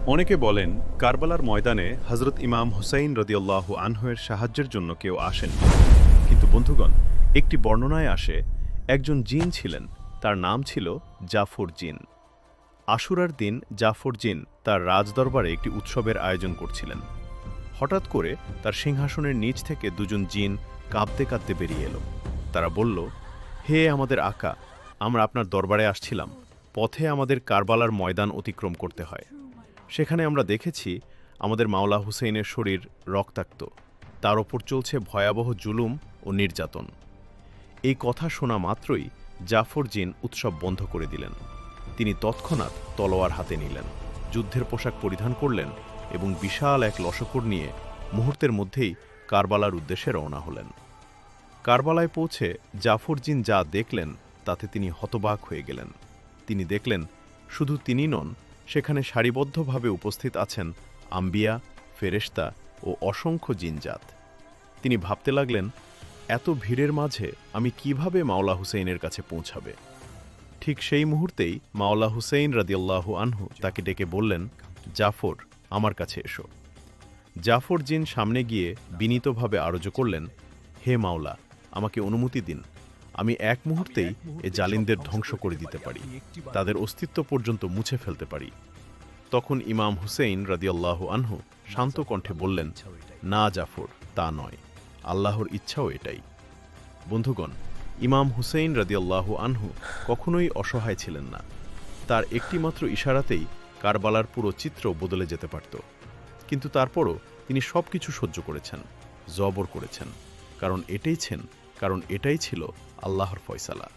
অনেকে বলেন কারবালার ময়দানে হযরত ইমাম হুসাইন রাদিয়াল্লাহু আনহু-এর সাহায্যের জন্য কেউ আসেন। কিন্তু বন্ধুগণ, একটি বর্ণনায় আসে একজন জিন ছিলেন, তার নাম ছিল জাফর জিন। আশুরার দিন জাফর জিন তার রাজদরবারে একটি উৎসবের আয়োজন করছিলেন। হঠাৎ করে তার সিংহাসনের নিচ থেকে দুজন জিন কাঁপতে কাঁপতে বেরিয়ে এলো। তারা বলল, হে আমাদের আকা, আমরা আপনার দরবারে আসছিলাম। পথে আমাদের কারবালার ময়দান অতিক্রম করতে হয়। সেখানে আমরা দেখেছি আমাদের মাওলা হুসেইনের শরীর রক্তাক্ত, তার ওপর চলছে ভয়াবহ জুলুম ও নির্যাতন। এই কথা শোনা মাত্রই জাফর জিন উৎসব বন্ধ করে দিলেন। তিনি তৎক্ষণাৎ তলোয়ার হাতে নিলেন, যুদ্ধের পোশাক পরিধান করলেন এবং বিশাল এক লশকর নিয়ে মুহূর্তের মধ্যেই কারবালার উদ্দেশ্যে রওনা হলেন। কারবালায় পৌঁছে জাফর জিন যা দেখলেন তাতে তিনি হতবাক হয়ে গেলেন। তিনি দেখলেন শুধু তিনি নন, সেখানে সারিবদ্ধভাবে উপস্থিত আছেন আম্বিয়া, ফেরেশতা ও অসংখ্য জিনজাত। তিনি ভাবতে লাগলেন, এত ভিড়ের মাঝে আমি কিভাবে মাওলা হুসেইনের কাছে পৌঁছাবে। ঠিক সেই মুহূর্তেই মাওলা হুসেইন রাদিয়াল্লাহু আনহু তাকে ডেকে বললেন, জাফর, আমার কাছে এসো। জাফর জিন সামনে গিয়ে বিনীতভাবে আরজ করলেন, হে মাওলা, আমাকে অনুমতি দিন। আমি এক মুহূর্তেই এ জালিমদের ধ্বংস করে দিতে পারি, তাদের অস্তিত্ব পর্যন্ত মুছে ফেলতে পারি। তখন ইমাম হুসেইন রাদিয়াল্লাহু আনহু শান্ত কণ্ঠে বললেন, না জাফর, তা নয়, আল্লাহর ইচ্ছাও এটাই। বন্ধুগণ, ইমাম হুসেইন রাদিয়াল্লাহু আনহু কখনোই অসহায় ছিলেন না। তার একটিমাত্র ইশারাতেই কারবালার পুরো চিত্র বদলে যেতে পারত। কিন্তু তারপরও তিনি সবকিছু সহ্য করেছেন, জবর করেছেন, কারণ এটাই ছিল আল্লাহর ফয়সালা।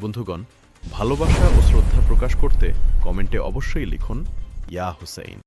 বন্ধুগণ, ভালোবাসা ও শ্রদ্ধা প্রকাশ করতে কমেন্টে অবশ্যই লিখুন, ইয়া হুসাইন।